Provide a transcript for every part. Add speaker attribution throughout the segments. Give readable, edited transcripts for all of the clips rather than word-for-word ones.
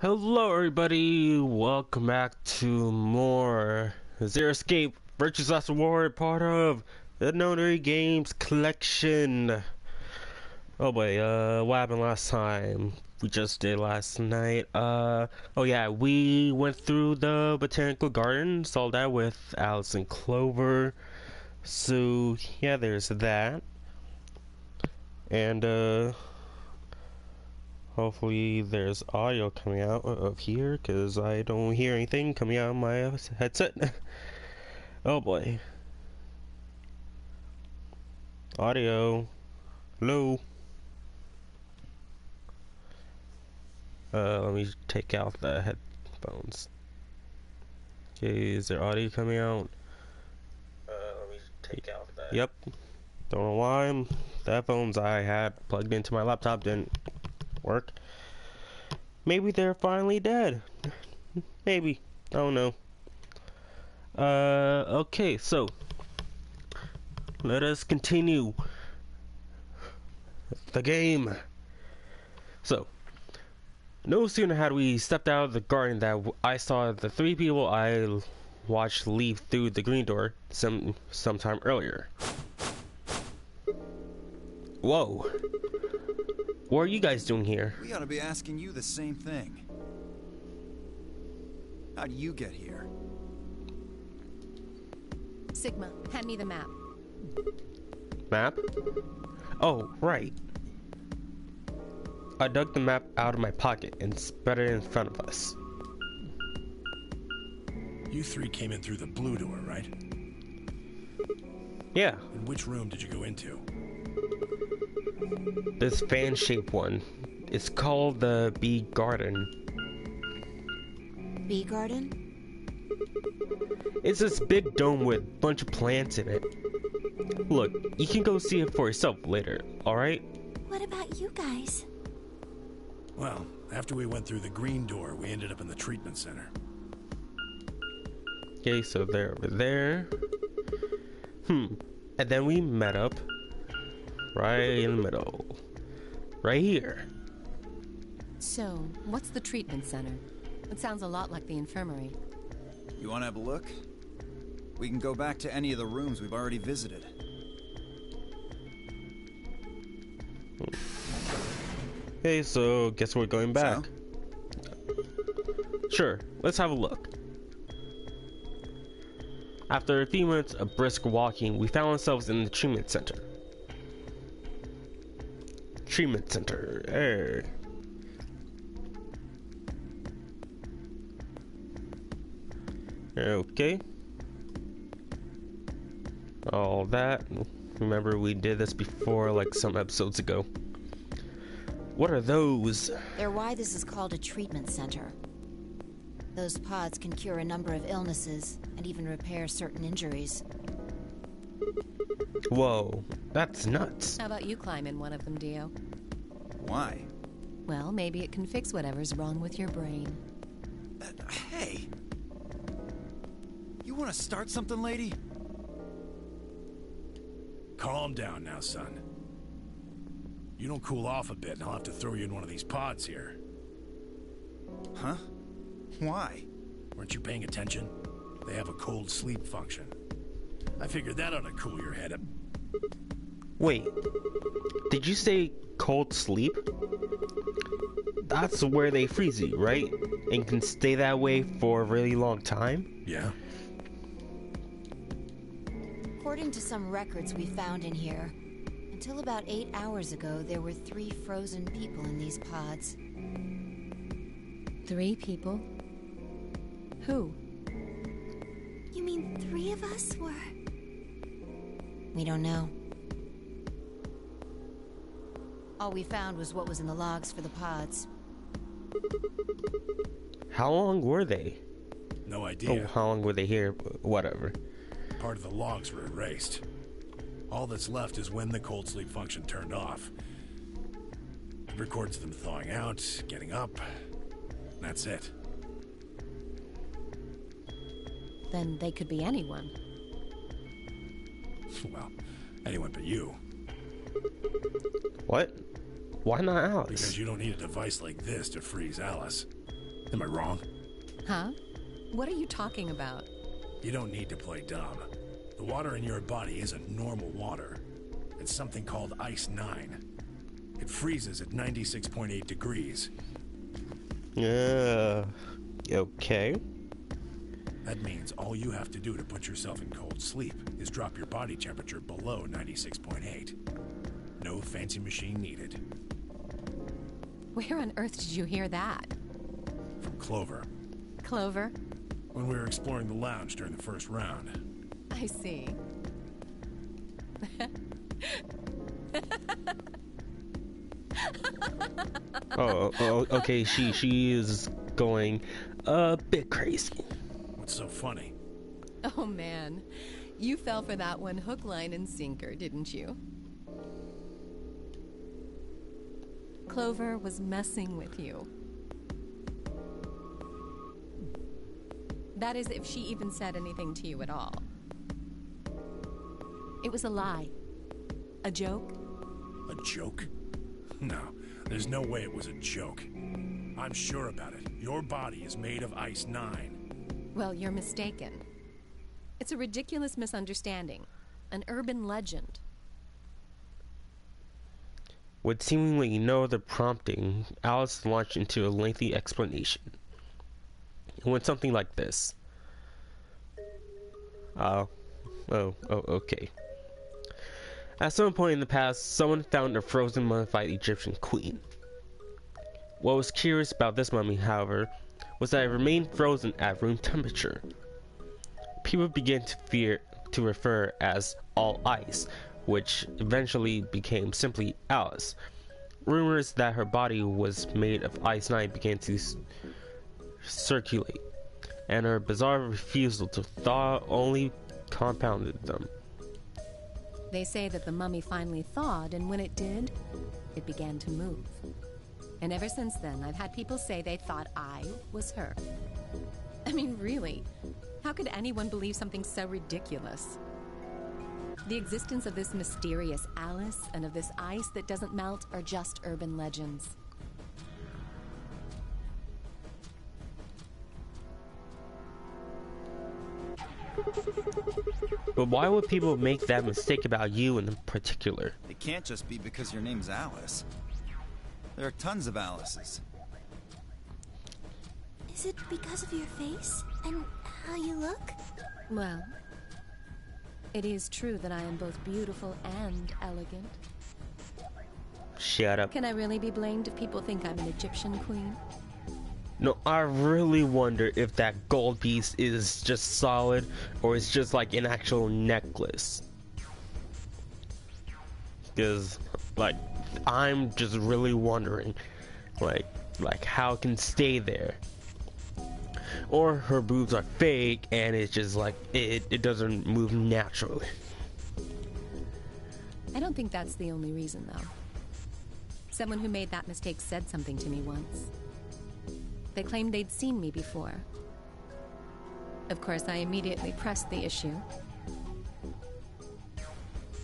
Speaker 1: Hello everybody, welcome back to more Zero Escape Virtue's Last Reward, part of the Notary Games collection. Oh boy, what happened last time? We just did last night. Oh yeah, we went through the Botanical Garden, saw that with Alice and Clover. So yeah, there's that. And hopefully there's audio coming out of here, because I don't hear anything coming out of my headset. Oh boy. Audio. Hello. Let me take out the headphones. Okay, is there audio coming out? Let me take out the... Yep. Don't know why. The headphones I had plugged into my laptop didn't work. Maybe they're finally dead. Maybe. I don't know. Okay, so let us continue the game. So, no sooner had we stepped out of the garden that I saw the three people I watched leave through the green door sometime earlier. Whoa. What are you guys doing here?
Speaker 2: We ought to be asking you the same thing. How'd you get here?
Speaker 3: Sigma, hand me the map.
Speaker 1: Map? Oh, right. I dug the map out of my pocket and spread it in front of us.
Speaker 4: You three came in through the blue door, right?
Speaker 1: Yeah,
Speaker 4: And which room did you go into?
Speaker 1: this fan-shaped one. It's called the Bee Garden.
Speaker 3: Bee garden?
Speaker 1: It's this big dome with a bunch of plants in it. Look, you can go see it for yourself later, alright?
Speaker 3: What about you guys?
Speaker 4: Well, after we went through the green door, we ended up in the treatment center.
Speaker 1: Okay, so they're over there. And then we met up right in the middle. Right here.
Speaker 3: So, what's the treatment center? It sounds a lot like the infirmary.
Speaker 2: You want to have a look? We can go back to any of the rooms we've already visited.
Speaker 1: Okay, so guess we're going back. Sure, let's have a look. After a few minutes of brisk walking, we found ourselves in the treatment center. Treatment center. There. Okay. All that. Remember, we did this before, like some episodes ago. What are those?
Speaker 5: They're why this is called a treatment center. Those pods can cure a number of illnesses and even repair certain injuries.
Speaker 1: Whoa, that's nuts.
Speaker 3: How about you climb in one of them, Dio?
Speaker 2: Why?
Speaker 3: Well, maybe it can fix whatever's wrong with your brain.
Speaker 2: Hey! You want to start something, lady?
Speaker 4: Calm down now, son. You don't cool off a bit, and I'll have to throw you in one of these pods here.
Speaker 2: Huh? Why?
Speaker 4: Weren't you paying attention? They have a cold sleep function. I figured that ought to cool your head up.
Speaker 1: Wait, did you say cold sleep? That's where they freeze you, right? And can stay that way for a really long time?
Speaker 4: Yeah?
Speaker 5: According to some records we found in here, until about 8 hours ago, there were 3 frozen people in these pods.
Speaker 3: 3 people? Who?
Speaker 5: You mean 3 of us were? We don't know. All we found was what was in the logs for the pods.
Speaker 1: How long were they?
Speaker 4: No
Speaker 1: Oh,
Speaker 4: idea.
Speaker 1: how long were they here? Whatever.
Speaker 4: Part of the logs were erased. All that's left is when the cold sleep function turned off. It records them thawing out, getting up. That's it.
Speaker 3: Then they could be anyone.
Speaker 4: Well, anyone but you.
Speaker 1: What? Why not Alice?
Speaker 4: Because you don't need a device like this to freeze Alice. Am I wrong?
Speaker 3: Huh? What are you talking about?
Speaker 4: You don't need to play dumb. The water in your body isn't normal water. It's something called Ice 9. It freezes at 96.8 degrees.
Speaker 1: Okay.
Speaker 4: That means all you have to do to put yourself in cold sleep is drop your body temperature below 96.8. No fancy machine needed.
Speaker 3: Where on earth did you hear that?
Speaker 4: From Clover,
Speaker 3: Clover?
Speaker 4: when we were exploring the lounge during the first round.
Speaker 3: I see.
Speaker 1: Okay, she is going a bit crazy.
Speaker 4: What's so funny?
Speaker 3: Oh man, you fell for that one hook, line, and sinker, didn't you? Clover was messing with you. That is, if she even said anything to you at all. It was a lie. A joke.
Speaker 4: A joke? No, there's no way it was a joke. I'm sure about it. Your body is made of Ice 9.
Speaker 3: Well, you're mistaken. It's a ridiculous misunderstanding. An urban legend.
Speaker 1: With seemingly no other prompting, Alice launched into a lengthy explanation. It went something like this. Okay. At some point in the past, someone found a frozen mummified Egyptian queen. What was curious about this mummy, however, was that it remained frozen at room temperature. People began to refer as all ice, which eventually became simply Alice. Rumors that her body was made of Ice 9 began to circulate, and her bizarre refusal to thaw only compounded them.
Speaker 3: They say that the mummy finally thawed, and when it did, it began to move. And ever since then, I've had people say they thought I was her. I mean, really, how could anyone believe something so ridiculous? The existence of this mysterious Alice and of this ice that doesn't melt are just urban legends.
Speaker 1: But why would people make that mistake about you in particular?
Speaker 2: It can't just be because your name's Alice. There are tons of Alices.
Speaker 5: Is it because of your face and how you look?
Speaker 3: Well, it is true that I am both beautiful and elegant.
Speaker 1: Shut up.
Speaker 3: Can I really be blamed if people think I'm an Egyptian queen?
Speaker 1: No, I really wonder if that gold piece is just solid or it's just like an actual necklace. Because, like, I'm just really wondering, like how it can stay there. Or her boobs are fake and it's just like, it doesn't move naturally.
Speaker 3: I don't think that's the only reason, though. Someone who made that mistake said something to me once. They claimed they'd seen me before. Of course, I immediately pressed the issue.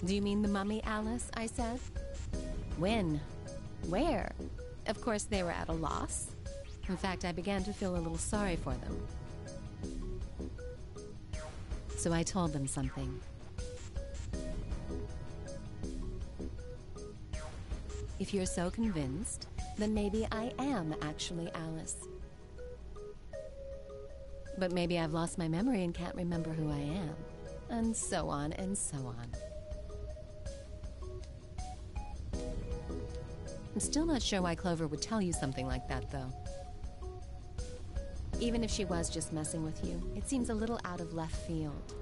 Speaker 3: Do you mean the mummy, Alice? I said. When? Where? Of course, they were at a loss. In fact, I began to feel a little sorry for them. So I told them something. If you're so convinced, then maybe I am actually Alice. But maybe I've lost my memory and can't remember who I am. And so on and so on. I'm still not sure why Clover would tell you something like that, though. Even if she was just messing with you, it seems a little out of left field.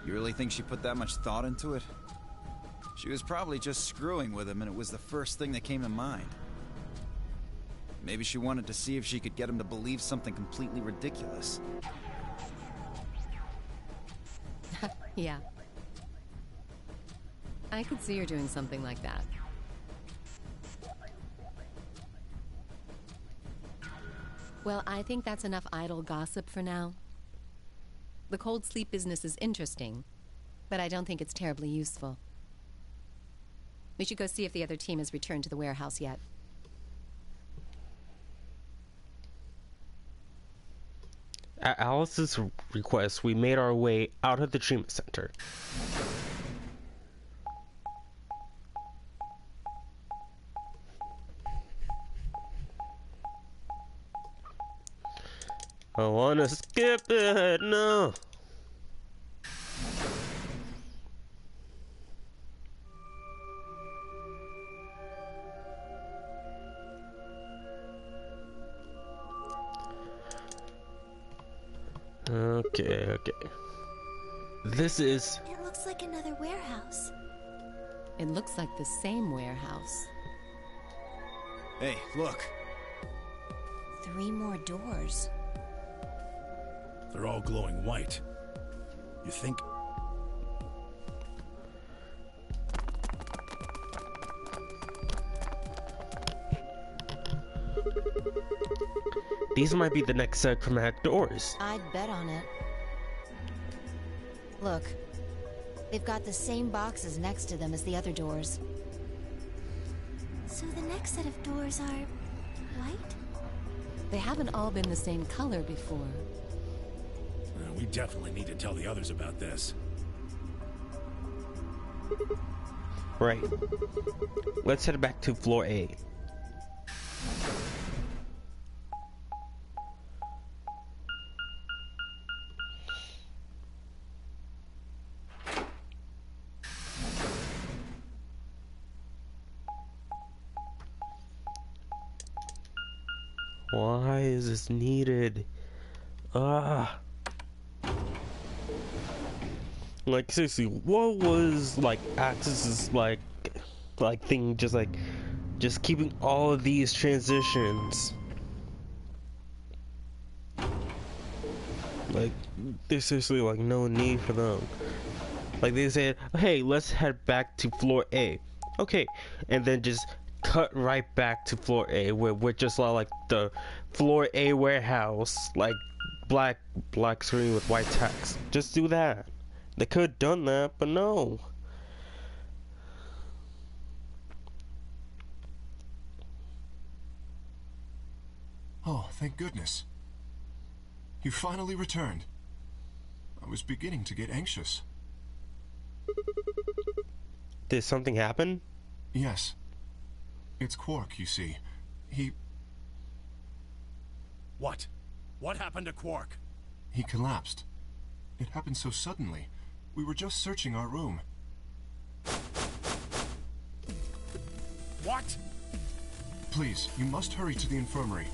Speaker 2: You really think she put that much thought into it? She was probably just screwing with him, and it was the first thing that came to mind. Maybe she wanted to see if she could get him to believe something completely ridiculous.
Speaker 3: Yeah. I could see her doing something like that. Well, I think that's enough idle gossip for now. The cold sleep business is interesting, but I don't think it's terribly useful. We should go see if the other team has returned to the warehouse yet.
Speaker 1: At Alice's request, we made our way out of the treatment center. I wanna skip it, no. Okay. This is...
Speaker 5: It looks like another warehouse.
Speaker 3: It looks like the same warehouse.
Speaker 2: Hey, look.
Speaker 5: 3 more doors.
Speaker 4: They're all glowing white. You think...
Speaker 1: These might be the next set of chromatic doors.
Speaker 5: I'd bet on it. Look. They've got the same boxes next to them as the other doors. So the next set of doors are... white?
Speaker 3: They haven't all been the same color before.
Speaker 4: We definitely need to tell the others about this.
Speaker 1: Right. Let's head back to floor A. Why is this needed? Like seriously, what was like Axis's like thing just keeping all of these transitions? Like there's seriously like no need for them. Like they said, hey, let's head back to floor A. Okay, and then just cut right back to floor A where we're just like the floor A warehouse, like black screen with white text. Just do that. They could have done that, but no.
Speaker 6: Oh, thank goodness. You finally returned. I was beginning to get anxious.
Speaker 1: Did something happen?
Speaker 6: Yes. It's Quark, you see.
Speaker 4: What? What happened to Quark?
Speaker 6: He collapsed. It happened so suddenly. We were just searching our room.
Speaker 4: What?
Speaker 6: Please, you must hurry to the infirmary.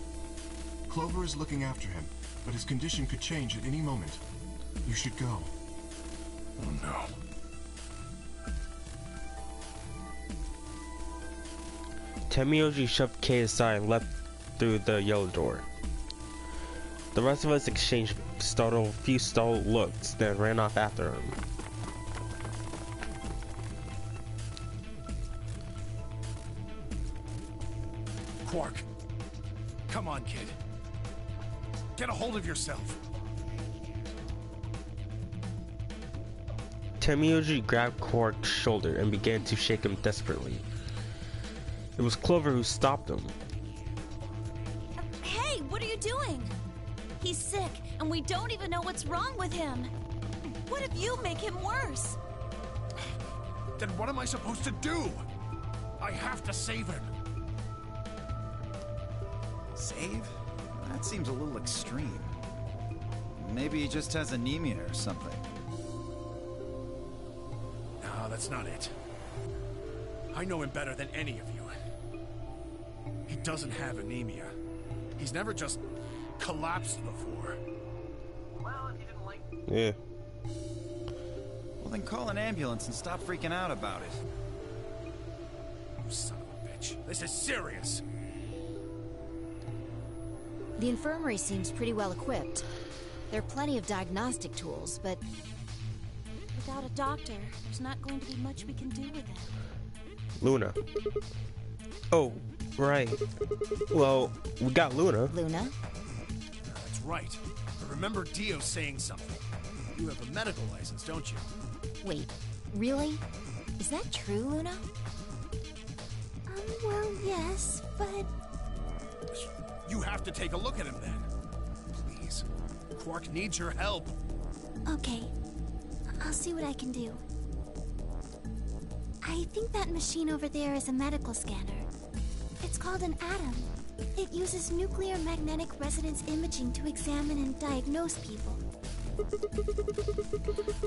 Speaker 6: Clover is looking after him, but his condition could change at any moment. You should go.
Speaker 4: Oh no.
Speaker 1: Temioji shoved Kay aside and leapt through the yellow door. The rest of us exchanged few startled looks, then ran off after him.
Speaker 4: Quark. Come on, kid. Get a hold of yourself.
Speaker 1: Temioji grabbed Quark's shoulder and began to shake him desperately. It was Clover who stopped him.
Speaker 7: Hey, what are you doing? He's sick, and we don't even know what's wrong with him. What if you make him worse?
Speaker 4: Then what am I supposed to do? I have to save him.
Speaker 2: Save? That seems a little extreme. Maybe he just has anemia or something.
Speaker 4: No, that's not it. I know him better than any of you. He doesn't have anemia. He's never just collapsed before. Well, if you didn't like...
Speaker 1: Yeah.
Speaker 2: Well, then call an ambulance and stop freaking out about it.
Speaker 4: You son of a bitch. This is serious.
Speaker 5: The infirmary seems pretty well equipped. There are plenty of diagnostic tools, but...
Speaker 7: Without a doctor, there's not going to be much we can do with him.
Speaker 1: Luna. Oh, right. Well, we got Luna.
Speaker 5: Luna?
Speaker 4: That's right. I remember Dio saying something. You have a medical license, don't you?
Speaker 5: Wait, really? Is that true, Luna?
Speaker 7: Well, yes, but...
Speaker 4: You have to take a look at him then. Please. Quark needs your help.
Speaker 8: Okay. I'll see what I can do. I think that machine over there is a medical scanner. It's called an ATOM. It uses nuclear magnetic resonance imaging to examine and diagnose people.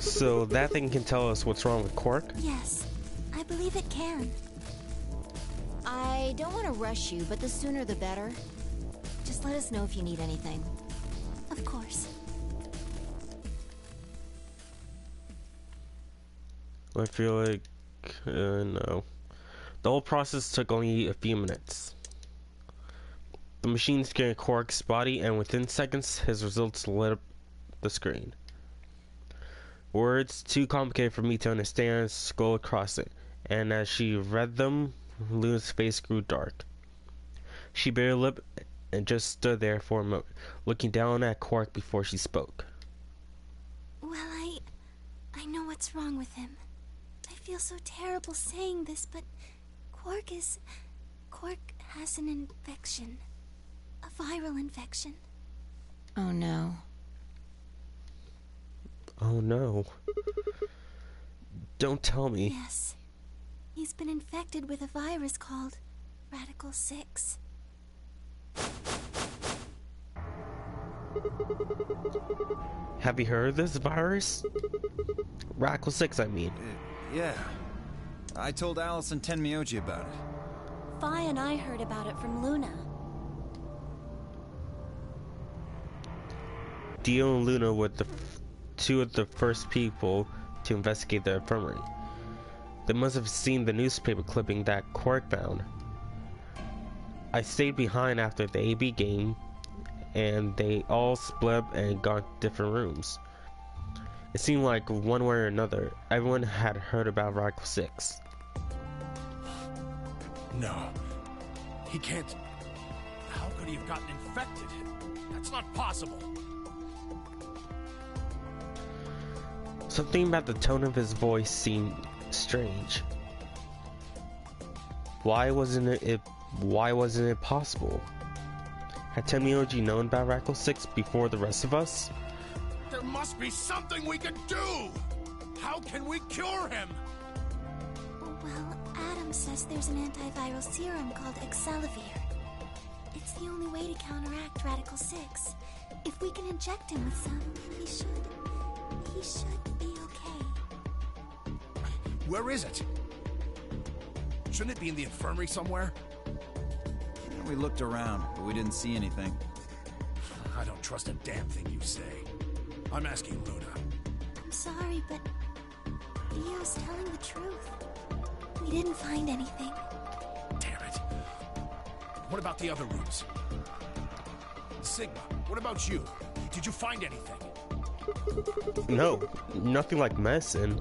Speaker 1: So that thing can tell us what's wrong with Quark?
Speaker 8: Yes, I believe it can.
Speaker 5: I don't want to rush you, but the sooner the better. Just let us know if you need anything.
Speaker 8: Of course.
Speaker 1: I feel like, no. The whole process took only a few minutes. The machine scanned Quark's body, and within seconds, his results lit up the screen. Words too complicated for me to understand scrolled across it, and as she read them, Luna's face grew dark. She bit her lip and just stood there for a moment, looking down at Quark before she spoke.
Speaker 8: Well, I know what's wrong with him. I feel so terrible saying this, but Quark has an infection. A viral infection.
Speaker 5: Oh no.
Speaker 1: Oh no. Don't tell me.
Speaker 8: Yes. He's been infected with a virus called Radical 6.
Speaker 1: Have you heard of this virus? Radical 6, I mean.
Speaker 2: Yeah. I told Alice and Tenmyoji about it.
Speaker 7: Phi and I heard about it from Luna.
Speaker 1: Dio and Luna were two of the first people to investigate the infirmary. They must have seen the newspaper clipping that Quark found. I stayed behind after the AB game, and they all split up and got different rooms. It seemed like one way or another, everyone had heard about Radical 6.
Speaker 4: No. He can't... How could he have gotten infected? That's not possible.
Speaker 1: Something about the tone of his voice seemed strange. Why wasn't it possible? Had Tenmyoji known about Radical 6 before the rest of us?
Speaker 4: There must be something we can do! How can we cure him?
Speaker 8: Well, Adam says there's an antiviral serum called Excelivir. It's the only way to counteract Radical 6. If we can inject him with some, he should be okay.
Speaker 4: Where is it? Shouldn't it be in the infirmary somewhere?
Speaker 2: We looked around, but we didn't see anything.
Speaker 4: I don't trust a damn thing you say. I'm asking Luna.
Speaker 8: I'm sorry, but Theo's telling the truth. We didn't find anything.
Speaker 4: Damn it. What about the other rooms? Sigma, what about you? Did you find anything?
Speaker 1: No, nothing like medicine.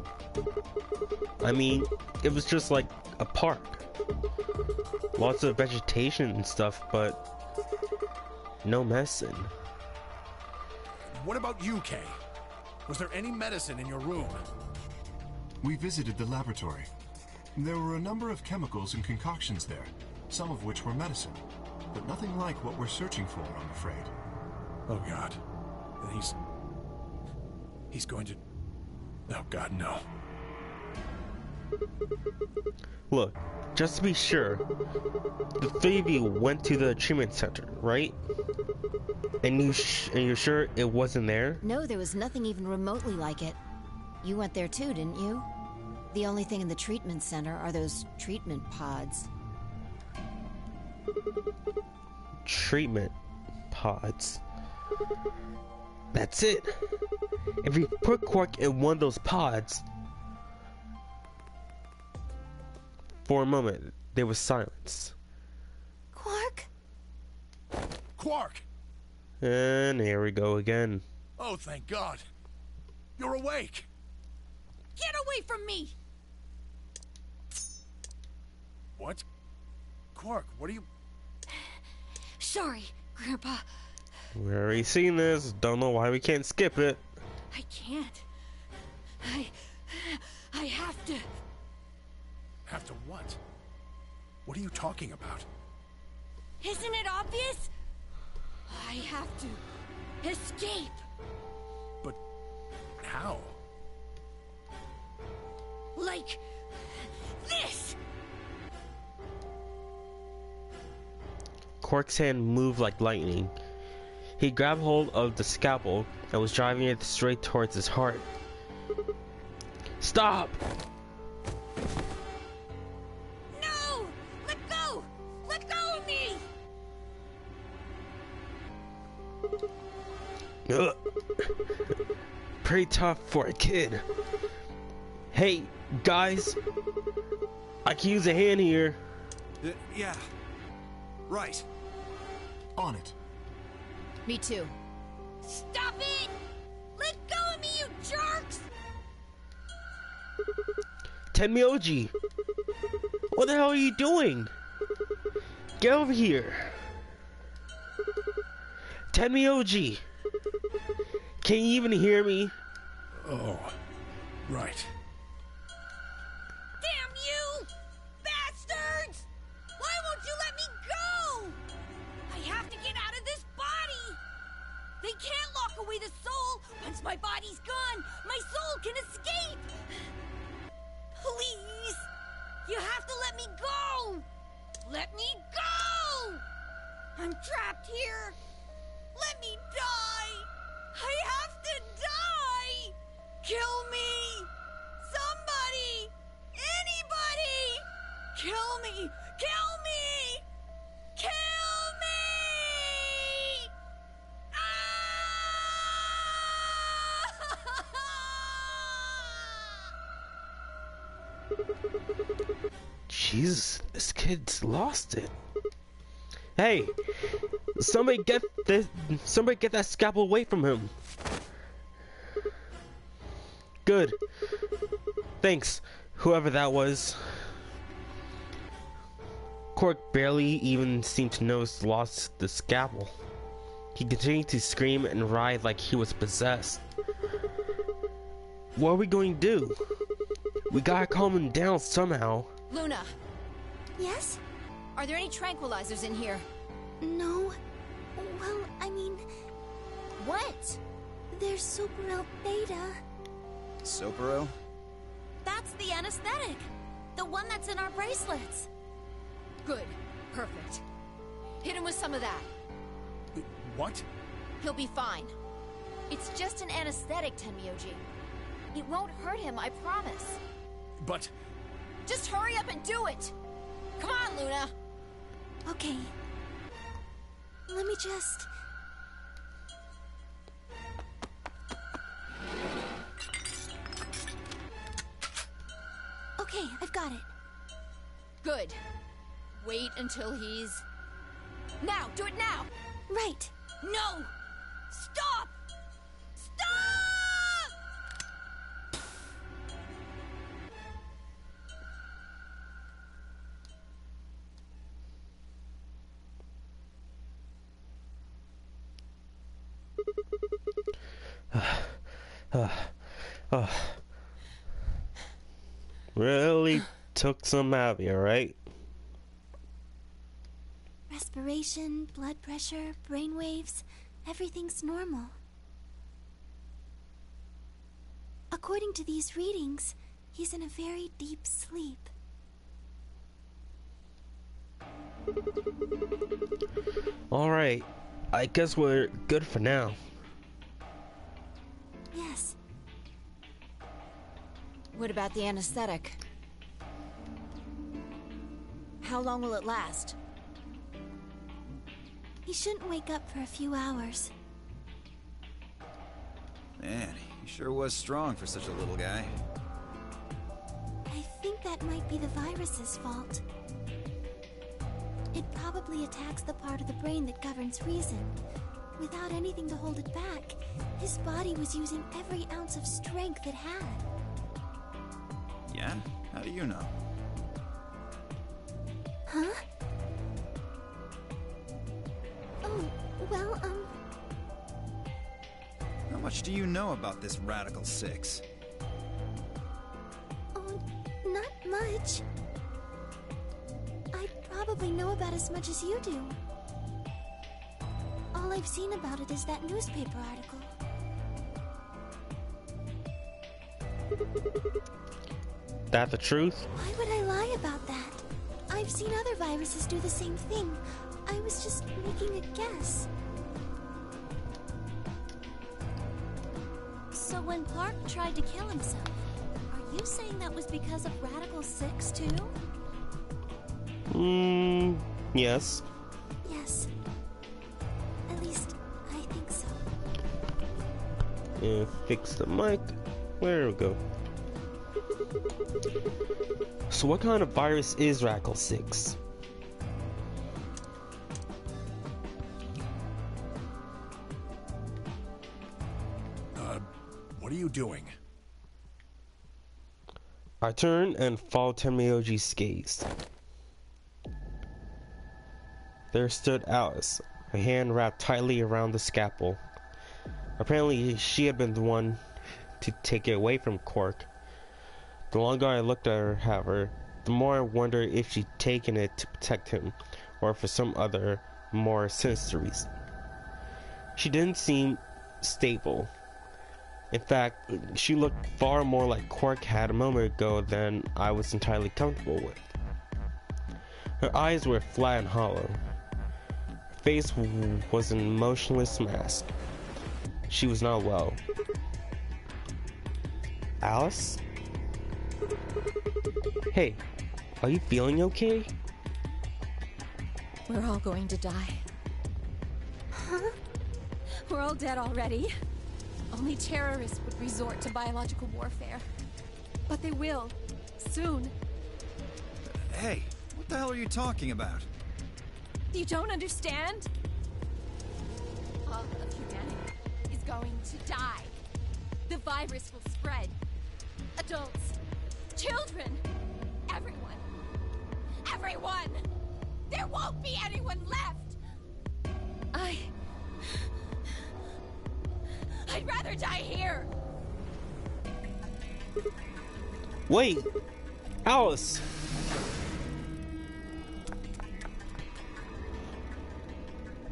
Speaker 1: I mean, it was just like a park. Lots of vegetation and stuff, but no medicine.
Speaker 4: What about you, Kay? Was there any medicine in your room?
Speaker 6: We visited the laboratory. There were a number of chemicals and concoctions there, some of which were medicine, but nothing like what we're searching for, I'm afraid.
Speaker 4: Oh God. He's going to... Oh God, no.
Speaker 1: Look, just to be sure, the three of you went to the treatment center, right? And you're sure it wasn't there?
Speaker 5: No, there was nothing even remotely like it. You went there too, didn't you? The only thing in the treatment center are those treatment pods.
Speaker 1: Treatment pods. That's it. If we put Quark in one of those pods... For a moment, there was silence.
Speaker 8: Quark?
Speaker 4: Quark!
Speaker 1: And here we go again.
Speaker 4: Oh, thank God. You're awake.
Speaker 7: Get away from me!
Speaker 4: What? Quark, what are you...
Speaker 7: Sorry, Grandpa.
Speaker 1: We already seen this. Don't know why we can't skip it.
Speaker 7: I can't. I have to.
Speaker 4: Have to what? What are you talking about?
Speaker 7: Isn't it obvious? I have to escape.
Speaker 4: How?
Speaker 7: Like this!
Speaker 1: Quark's hand moved like lightning. He grabbed hold of the scalpel and was driving it straight towards his heart. Stop!
Speaker 7: No! Let go! Let go of me!
Speaker 1: Ugh. Pretty tough for a kid. Hey, guys. I can use a hand here.
Speaker 2: Yeah. Right.
Speaker 6: On it.
Speaker 5: Me too.
Speaker 7: Stop it! Let go of me, you jerks!
Speaker 1: Tenmyoji! What the hell are you doing? Get over here. Tenmyoji! Can you even hear me?
Speaker 4: Oh, right.
Speaker 7: Damn you! Bastards! Why won't you let me go? I have to get out of this body! They can't lock away the soul! Once my body's gone, my soul can escape! Please! You have to let me go! Let me go! I'm trapped here! Let me die! I have to die! Kill me! Somebody! Anybody! Kill me! Kill me! Kill me! Ah!
Speaker 1: Jesus, this kid's lost it. Hey, somebody get that scalpel away from him. Good. Thanks, whoever that was. Quark barely even seemed to notice lost the scalpel. He continued to scream and writhe like he was possessed. What are we going to do? We gotta calm him down somehow.
Speaker 5: Luna,
Speaker 8: Yes?
Speaker 5: are there any tranquilizers in here?
Speaker 8: No. Well, I mean,
Speaker 5: What?
Speaker 8: there's Superel Beta.
Speaker 2: Sopero?
Speaker 7: That's the anesthetic! The one that's in our bracelets!
Speaker 5: Good. Perfect. Hit him with some of that.
Speaker 4: What?
Speaker 5: He'll be fine. It's just an anesthetic, Tenmyoji. It won't hurt him, I promise.
Speaker 4: But...
Speaker 5: Just hurry up and do it! Come on, Luna!
Speaker 8: Okay. Let me just... Okay, I've got it.
Speaker 5: Good. Wait until he's... Now! Do it now!
Speaker 8: Right.
Speaker 7: No! Stop! Stop!
Speaker 1: Really took some out of you, right?
Speaker 8: Respiration, blood pressure, brain waves, everything's normal. According to these readings, he's in a very deep sleep.
Speaker 1: Alright, I guess we're good for now.
Speaker 8: Yes.
Speaker 5: What about the anesthetic? How long will it last?
Speaker 8: He shouldn't wake up for a few hours.
Speaker 2: Man, he sure was strong for such a little guy.
Speaker 8: I think that might be the virus's fault. It probably attacks the part of the brain that governs reason. Without anything to hold it back, his body was using every ounce of strength it had.
Speaker 2: Yeah? How do you know?
Speaker 8: Huh? Oh, well,
Speaker 2: How much do you know about this Radical Six?
Speaker 8: oh, not much. I probably know about as much as you do. All I've seen about it is that newspaper article.
Speaker 1: That the truth?
Speaker 8: Why would I lie about that? I've seen other viruses do the same thing. I was just making a guess. So when Clark tried to kill himself, are you saying that was because of Radical 6 too?
Speaker 1: Yes.
Speaker 8: Yes. At least, I think so.
Speaker 1: And fix the mic. There we go. So what kind of virus is Radical 6?
Speaker 4: What are you doing?
Speaker 1: I turned and followed Tenmyoji's gaze. There stood Alice, a hand wrapped tightly around the scalpel. Apparently, she had been the one to take it away from Quark. The longer I looked at her, however, the more I wondered if she'd taken it to protect him, or for some other, more sinister reason. She didn't seem stable. In fact, she looked far more like Quark had a moment ago than I was entirely comfortable with. Her eyes were flat and hollow. Her face was an emotionless mask. She was not well. Alice? Hey, are you feeling okay?
Speaker 3: We're all going to die.
Speaker 8: Huh?
Speaker 3: We're all dead already. Only terrorists would resort to biological warfare. But they will. Soon.
Speaker 2: Hey, what the hell are you talking about?
Speaker 3: You don't understand? All of humanity is going to die. The virus will spread. Adults, children, everyone. Everyone! There won't be anyone left! I'd rather die here!
Speaker 1: Wait! Alice!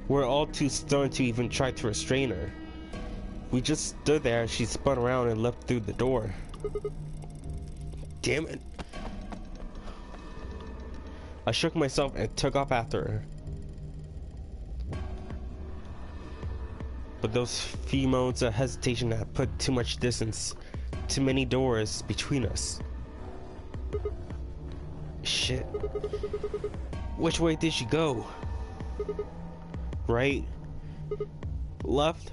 Speaker 1: We're all too stunned to even try to restrain her. We just stood there as she spun around and left through the door. Damn it. I shook myself and took off after her. But those few moments of hesitation had put too much distance, too many doors between us. Shit. Which way did she go? Right? Left?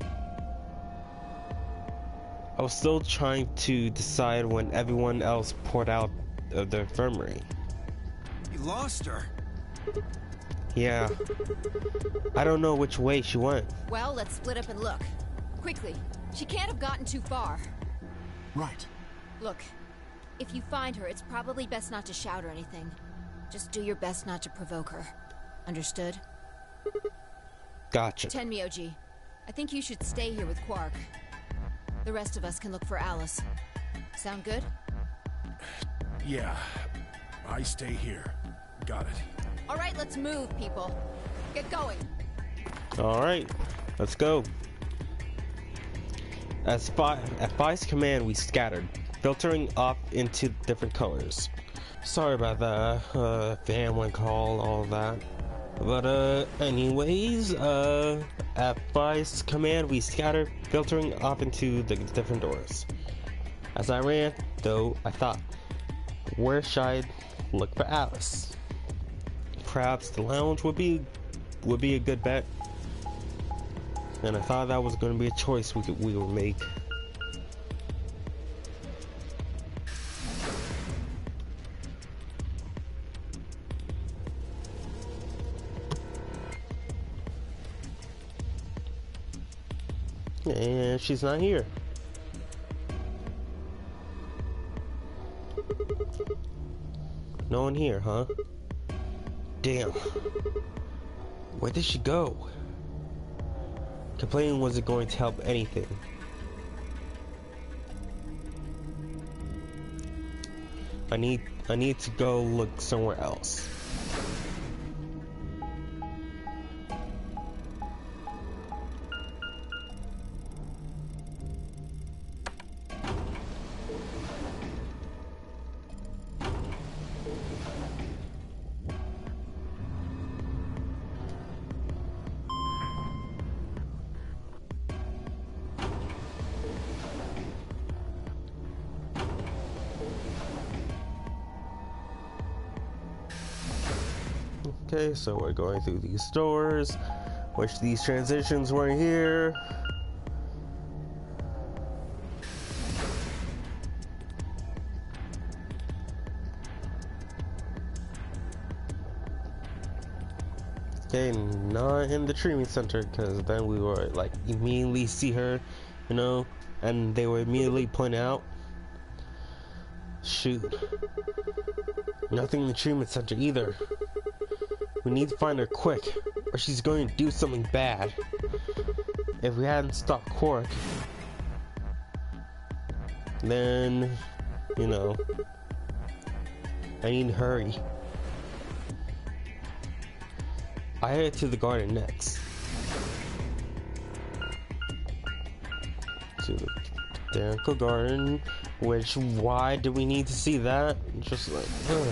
Speaker 1: I was still trying to decide when everyone else poured out of the infirmary.
Speaker 2: You lost her.
Speaker 1: Yeah. I don't know which way she went.
Speaker 5: Well, let's split up and look. Quickly. She can't have gotten too far.
Speaker 6: Right.
Speaker 5: Look, if you find her, it's probably best not to shout or anything. Just do your best not to provoke her. Understood?
Speaker 1: Gotcha.
Speaker 5: Tenmyoji, I think you should stay here with Quark. The rest of us can look for Alice. Sound good?
Speaker 4: Yeah, I stay here. Got it.
Speaker 5: All right, let's move, people. Get going.
Speaker 1: Alright, let's go. At Phi's command, we scattered, filtering off into different colors. Sorry about that, family call, all that. But, anyways, at Phi's command, we scattered, filtering off into the different doors. As I ran, though, I thought, where should I look for Alice? Perhaps the lounge would be a good bet. And I thought that was going to be a choice we would make. And she's not here. No one here, huh? Damn. Where did she go? Complaining wasn't going to help anything. I need to go look somewhere else. Okay, so we're going through these doors, which these transitions weren't here. Okay, not in the treatment center, because then we would like immediately see her, you know, and they would immediately point out. Shoot. Nothing in the treatment center either. We need to find her quick, or she's going to do something bad. If we hadn't stopped Quark, then, you know, I need to hurry. I head to the garden next. To the botanical garden, which, why do we need to see that? Just like, ugh.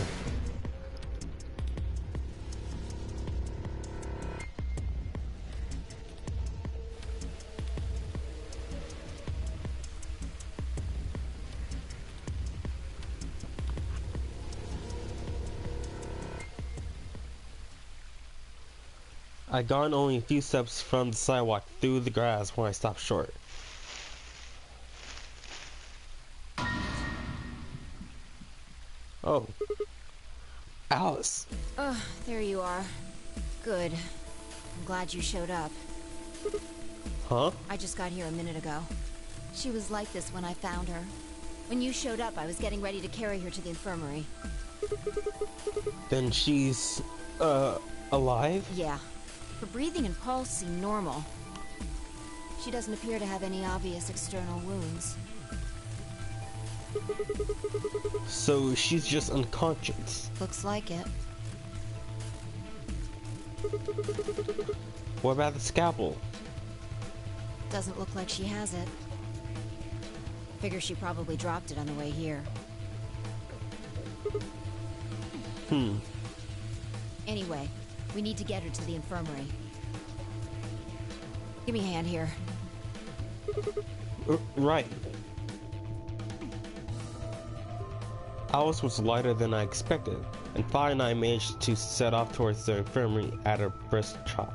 Speaker 1: I'd gone only a few steps from the sidewalk through the grass when I stopped short. Oh. Alice!
Speaker 5: Oh, there you are. Good. I'm glad you showed up.
Speaker 1: Huh?
Speaker 5: I just got here a minute ago. She was like this when I found her. When you showed up, I was getting ready to carry her to the infirmary.
Speaker 1: Then she's, alive?
Speaker 5: Yeah. Her breathing and pulse seem normal. She doesn't appear to have any obvious external wounds.
Speaker 1: So she's just unconscious.
Speaker 5: Looks like it.
Speaker 1: What about the scalpel?
Speaker 5: Doesn't look like she has it. Figure she probably dropped it on the way here. Anyway, we need to get her to the infirmary. Give me a hand here.
Speaker 1: Right. Alice was lighter than I expected, and Fi and I managed to set off towards the infirmary at a brisk trot.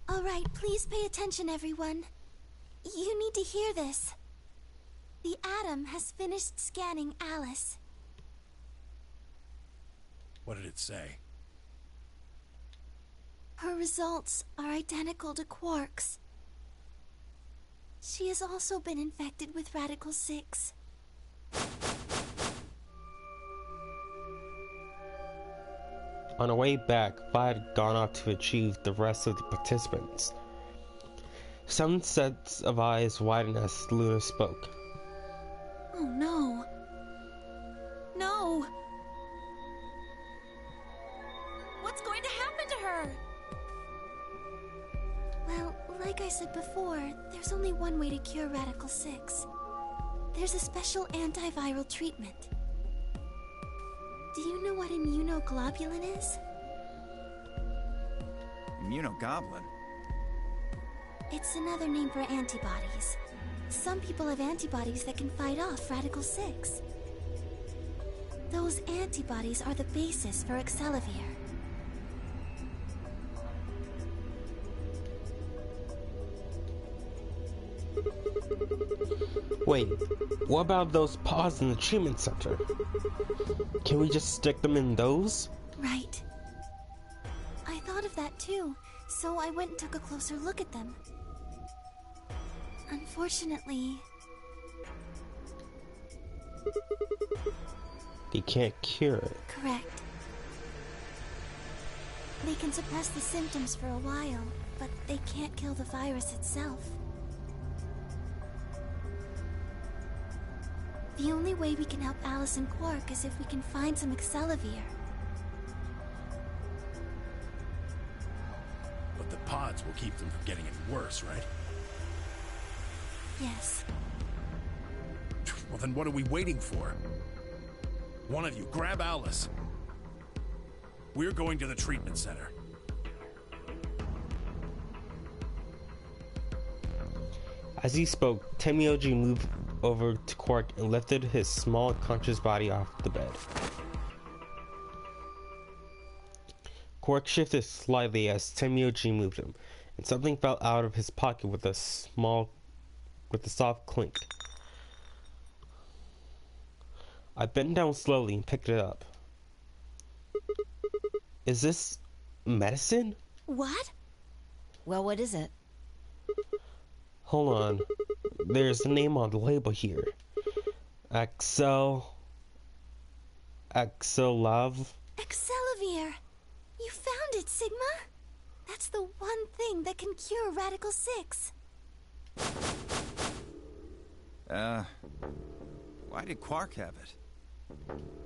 Speaker 8: All right, please pay attention, everyone. You need to hear this. The Atom has finished scanning Alice.
Speaker 4: What did it say?
Speaker 8: Her results are identical to Quark's. She has also been infected with Radical 6.
Speaker 1: On our way back, Vi had gone off to retrieve the rest of the participants. Some sets of eyes widened as Luna spoke.
Speaker 8: Oh no. No. What's going to happen to her? Well, like I said before, there's only one way to cure Radical 6. There's a special antiviral treatment. Do you know what immunoglobulin is?
Speaker 2: Immunogoblin?
Speaker 8: It's another name for antibodies. Some people have antibodies that can fight off Radical 6. Those antibodies are the basis for Excelavir.
Speaker 1: Wait, what about those pods in the treatment center? Can we just stick them in those?
Speaker 8: Right. I thought of that too, so I went and took a closer look at them. Unfortunately...
Speaker 1: They can't cure it.
Speaker 8: Correct. They can suppress the symptoms for a while, but they can't kill the virus itself. The only way we can help Alice and Quark is if we can find some Excelavir.
Speaker 4: But the pods will keep them from getting any worse, right?
Speaker 8: Yes.
Speaker 4: Well, then what are we waiting for? One of you, grab Alice. We're going to the treatment center.
Speaker 1: As he spoke, Tenmyouji moved over to Quark and lifted his small, conscious body off the bed. Quark shifted slightly as Tenmyouji moved him, and something fell out of his pocket with a soft clink. I bent down slowly and picked it up. Is this medicine?
Speaker 5: What? Well, what is it?
Speaker 1: Hold on. There's a name on the label here. Axel Love.
Speaker 8: Excelivir! You found it, Sigma! That's the one thing that can cure Radical 6.
Speaker 2: Why did Quark have it?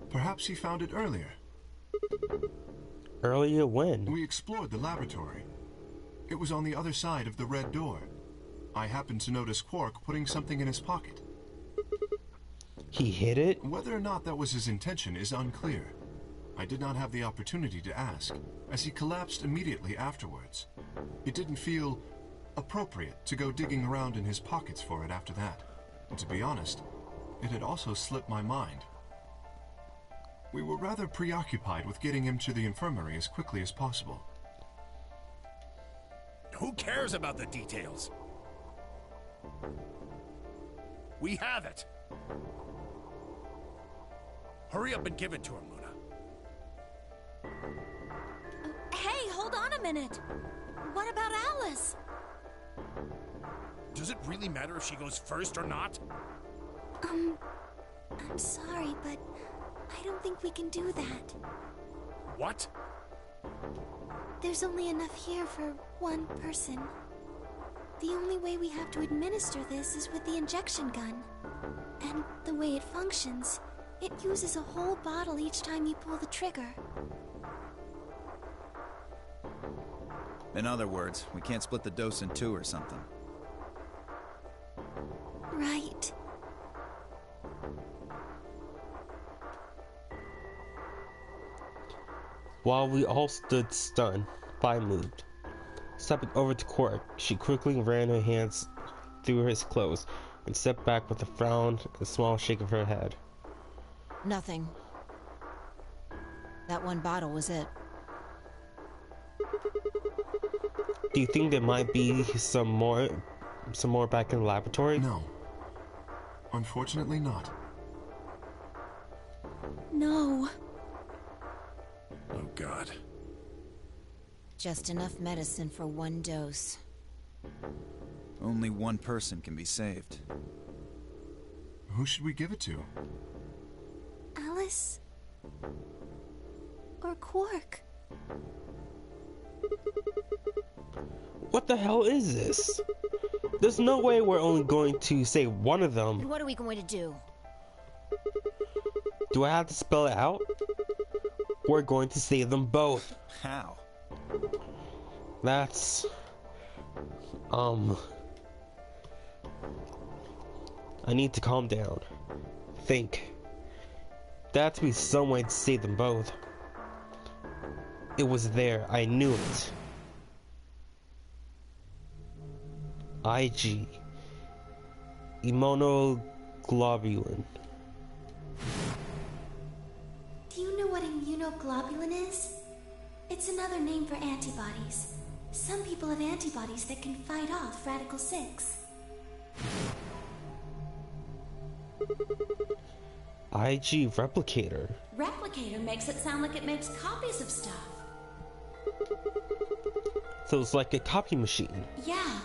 Speaker 6: Perhaps he found it earlier.
Speaker 1: Earlier when?
Speaker 6: We explored the laboratory. It was on the other side of the red door. I happened to notice Quark putting something in his pocket.
Speaker 1: He hid it?
Speaker 6: Whether or not that was his intention is unclear. I did not have the opportunity to ask, as he collapsed immediately afterwards. It didn't feel appropriate to go digging around in his pockets for it after that. And to be honest, it had also slipped my mind. We were rather preoccupied with getting him to the infirmary as quickly as possible.
Speaker 4: Who cares about the details? We have it. Hurry up and give it to him, Luna.
Speaker 7: Hey, hold on a minute. What about Alice?
Speaker 4: Does it really matter if she goes first or not?
Speaker 8: I'm sorry, but I don't think we can do that.
Speaker 4: What?
Speaker 8: There's only enough here for one person. The only way we have to administer this is with the injection gun. And the way it functions, it uses a whole bottle each time you pull the trigger.
Speaker 2: In other words, we can't split the dose in two or something.
Speaker 8: Right.
Speaker 1: While we all stood stunned, Phi moved. Stepping over to Quark, she quickly ran her hands through his clothes and stepped back with a frown and a small shake of her head.
Speaker 5: Nothing. That one bottle was it.
Speaker 1: Do you think there might be some more back in the laboratory?
Speaker 6: No. Unfortunately not.
Speaker 8: No.
Speaker 4: Oh, God.
Speaker 5: Just enough medicine for one dose.
Speaker 2: Only one person can be saved.
Speaker 6: Who should we give it to?
Speaker 8: Alice? Or Quark?
Speaker 1: What the hell is this? There's no way we're only going to save one of them.
Speaker 5: And what are we going to do?
Speaker 1: Do I have to spell it out? We're going to save them both.
Speaker 2: How?
Speaker 1: That's... I need to calm down. Think. There had to be some way to save them both. It was there. I knew it. IG. Immunoglobulin.
Speaker 8: Do you know what immunoglobulin is? It's another name for antibodies. Some people have antibodies that can fight off Radical 6.
Speaker 1: IG replicator.
Speaker 7: Replicator makes it sound like it makes copies of stuff.
Speaker 1: So it's like a copy machine.
Speaker 7: Yeah.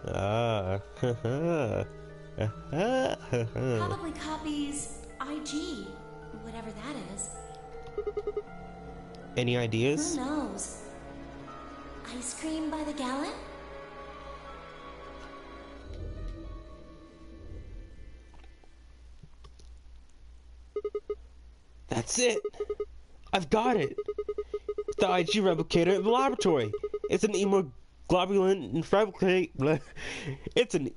Speaker 1: Ah.
Speaker 7: Probably copies IG, whatever that is.
Speaker 1: Any ideas?
Speaker 7: Who knows? Ice cream by the gallon?
Speaker 1: That's it! I've got it! The IG replicator in the laboratory! It's an immunoglobulin replicate. It's an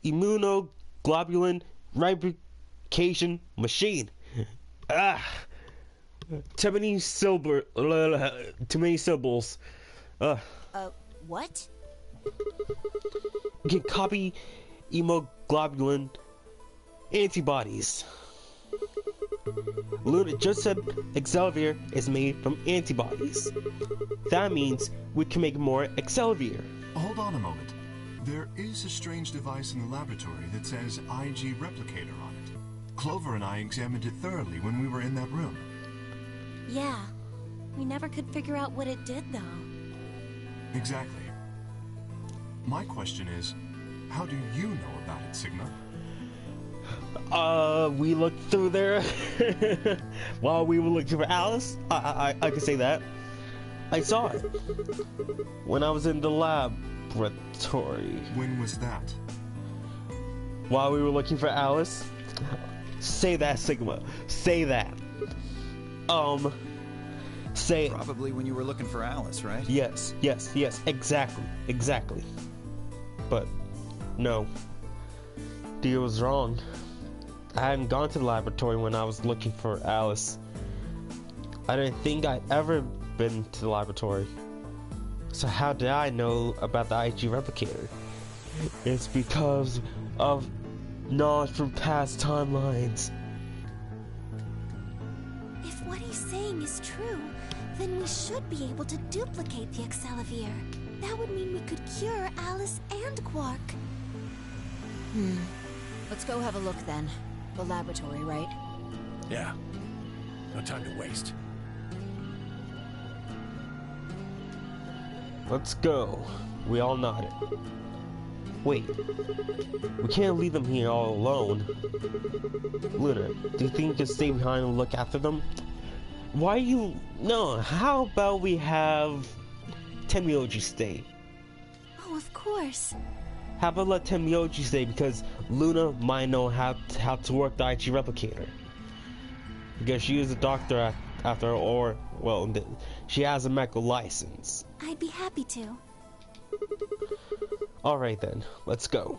Speaker 1: immunoglobulin replication machine. Ah! Too many too many syllables.
Speaker 5: What?
Speaker 1: You can copy hemoglobin antibodies. Luna just said Excelvier is made from antibodies. That means we can make more Excelvier.
Speaker 6: Hold on a moment. There is a strange device in the laboratory that says IG Replicator on it. Clover and I examined it thoroughly when we were in that room.
Speaker 8: Yeah. We never could figure out what it did, though.
Speaker 6: Exactly. My question is, how do you know about it, Sigma?
Speaker 1: We looked through there while we were looking for Alice. I can say that. I saw it when I was in the laboratory.
Speaker 6: When was that?
Speaker 1: While we were looking for Alice. Say that, Sigma. Say that. Say it.
Speaker 2: Probably when you were looking for Alice, right?
Speaker 1: Yes, exactly. But, no. Dia was wrong. I hadn't gone to the laboratory when I was looking for Alice. I didn't think I'd ever been to the laboratory. So how did I know about the IG replicator? It's because of knowledge from past timelines.
Speaker 8: If what he's saying is true, then we should be able to duplicate the Excelvier. That would mean we could cure Alice and Quark.
Speaker 5: Let's go have a look then. The laboratory, right?
Speaker 4: Yeah. No time to waste.
Speaker 1: Let's go. We all nodded. Wait. We can't leave them here all alone. Luna, do you think you can stay behind and look after them? Why you... No, how about we have Tenmyoji stay?
Speaker 8: Oh, of course.
Speaker 1: How about let Tenmyoji stay because Luna might know how to work the IG replicator. Because she is a doctor after or, well, she has a medical license.
Speaker 8: I'd be happy to.
Speaker 1: Alright then, let's go.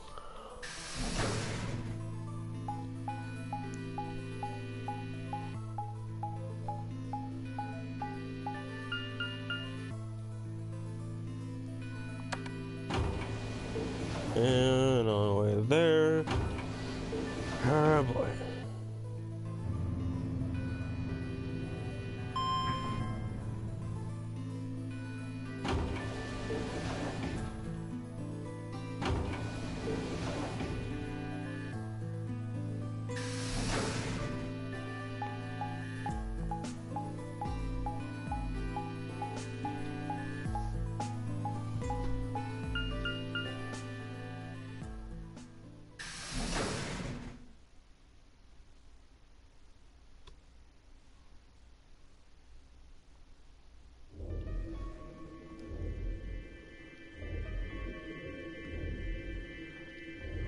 Speaker 1: And on the way there. Oh boy.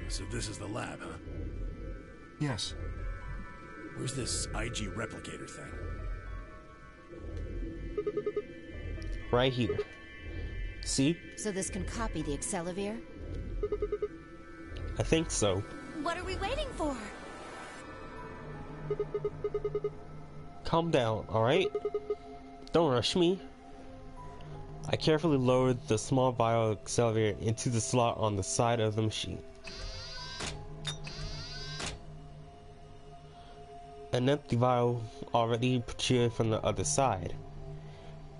Speaker 4: So this is the lab, huh?
Speaker 6: Yes.
Speaker 4: Where's this IG replicator thing?
Speaker 1: Right here. See?
Speaker 5: So this can copy the Excelvier?
Speaker 1: I think so.
Speaker 8: What are we waiting for?
Speaker 1: Calm down, alright? Don't rush me. I carefully lowered the small vial Excelvier into the slot on the side of the machine. An empty vial already protruded from the other side.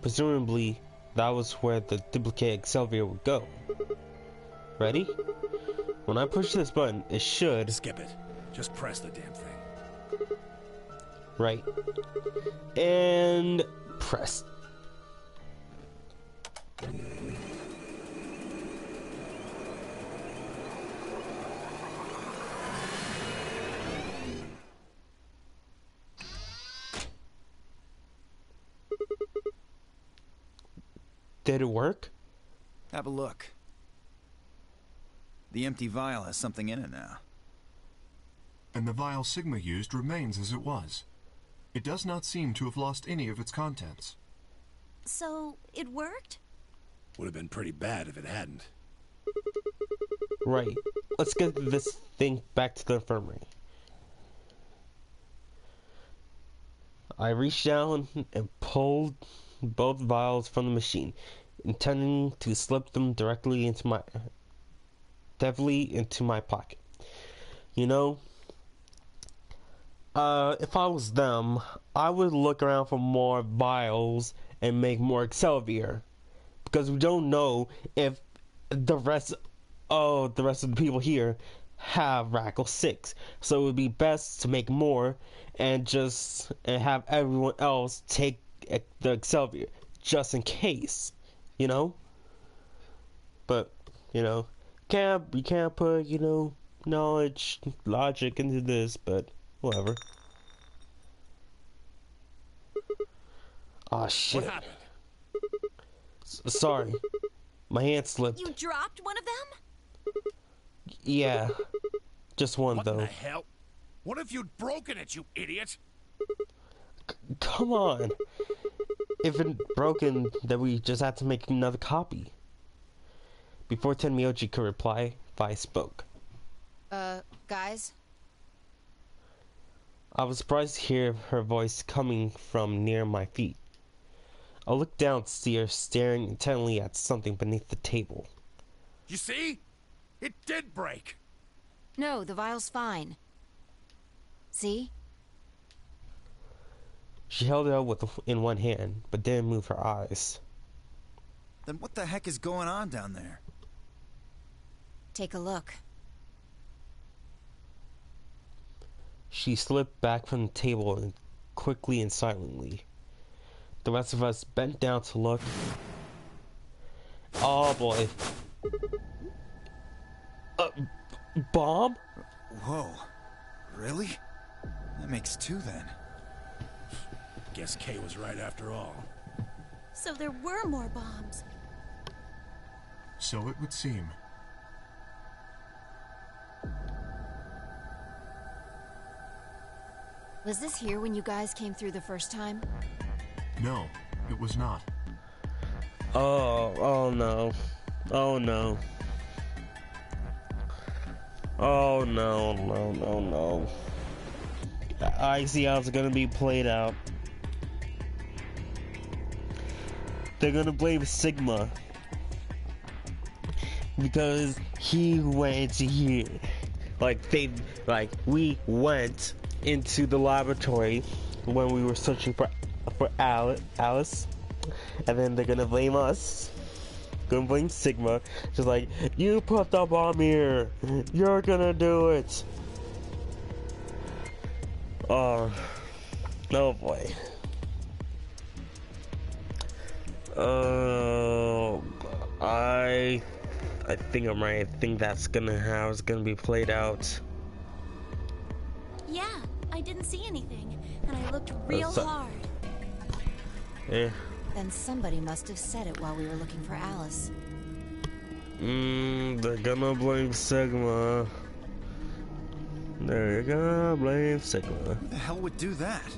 Speaker 1: Presumably, that was where the duplicate Excelvier would go. Ready? When I push this button, it should...
Speaker 4: Skip it. Just press the damn thing.
Speaker 1: Right. And... press. Did it work?
Speaker 2: Have a look. The empty vial has something in it now.
Speaker 6: And the vial Sigma used remains as it was. It does not seem to have lost any of its contents.
Speaker 8: So, it worked?
Speaker 4: Would have been pretty bad if it hadn't.
Speaker 1: Right. Let's get this thing back to the infirmary. I reached down and pulled both vials from the machine, intending to slip them directly into my pocket. You know, if I was them, I would look around for more vials and make more Excelsior, because we don't know if the rest of the people here have Radical 6, so it would be best to make more and have everyone else take the Excelsior just in case, you know. But you know, we can't put, you know, knowledge, logic into this, but whatever. Oh shit!
Speaker 7: What happened?
Speaker 1: Sorry, my hand slipped.
Speaker 7: You dropped one of them?
Speaker 1: Yeah, just one
Speaker 4: What
Speaker 1: though.
Speaker 4: the hell? What if you'd broken it, you idiot?
Speaker 1: Come on. If it broken, then we just had to make another copy. Before Tenmyoji could reply, Vi spoke.
Speaker 5: Guys?
Speaker 1: I was surprised to hear her voice coming from near my feet. I looked down to see her staring intently at something beneath the table.
Speaker 4: You see? It did break.
Speaker 5: No, the vial's fine. See?
Speaker 1: She held it out in one hand, but didn't move her eyes.
Speaker 2: Then what the heck is going on down there?
Speaker 5: Take a look.
Speaker 1: She slipped back from the table and quickly and silently. The rest of us bent down to look. Oh boy. Bomb?
Speaker 2: Whoa. Really? That makes two then.
Speaker 4: Guess Kay was right after all.
Speaker 8: So there were more bombs.
Speaker 6: So it would seem.
Speaker 5: Was this here when you guys came through the first time?
Speaker 6: No, it was not.
Speaker 1: Oh no. Oh no. Oh no. I see how it's gonna be played out. They're gonna blame Sigma because he went into here. We went into the laboratory when we were searching for Alice, and then they're gonna blame us. Gonna blame Sigma, just like, you put the bomb here, you're gonna do it. Oh boy. I think I'm right. I think that's how it's gonna be played out.
Speaker 8: Yeah, I didn't see anything, and I looked real hard.
Speaker 1: Yeah.
Speaker 5: Then somebody must have said it while we were looking for Alice.
Speaker 1: They're gonna blame Sigma. They're gonna blame Sigma.
Speaker 2: Who the hell would do that?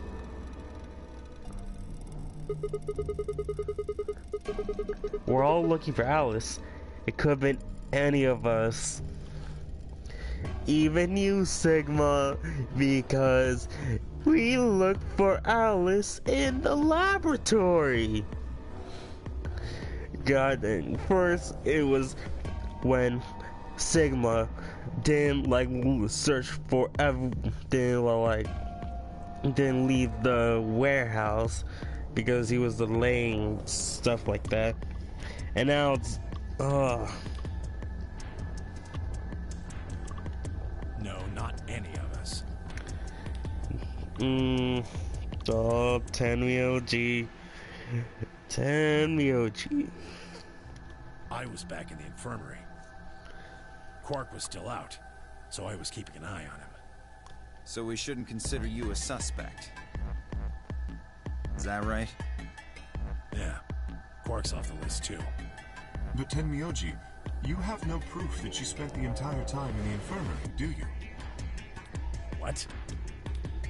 Speaker 1: We're all looking for Alice. It could have been any of us. Even you, Sigma, because we looked for Alice in the laboratory. God dang. First, it was when Sigma didn't search for didn't leave the warehouse because he was delaying stuff like that. And now it's
Speaker 4: No, not any of us.
Speaker 1: Tenmyoji.
Speaker 4: I was back in the infirmary. Quark was still out, so I was keeping an eye on him.
Speaker 2: So we shouldn't consider you a suspect. Is that right?
Speaker 4: Yeah, Quark's off the list too.
Speaker 6: But Tenmyoji, you have no proof that you spent the entire time in the infirmary, do you?
Speaker 4: What?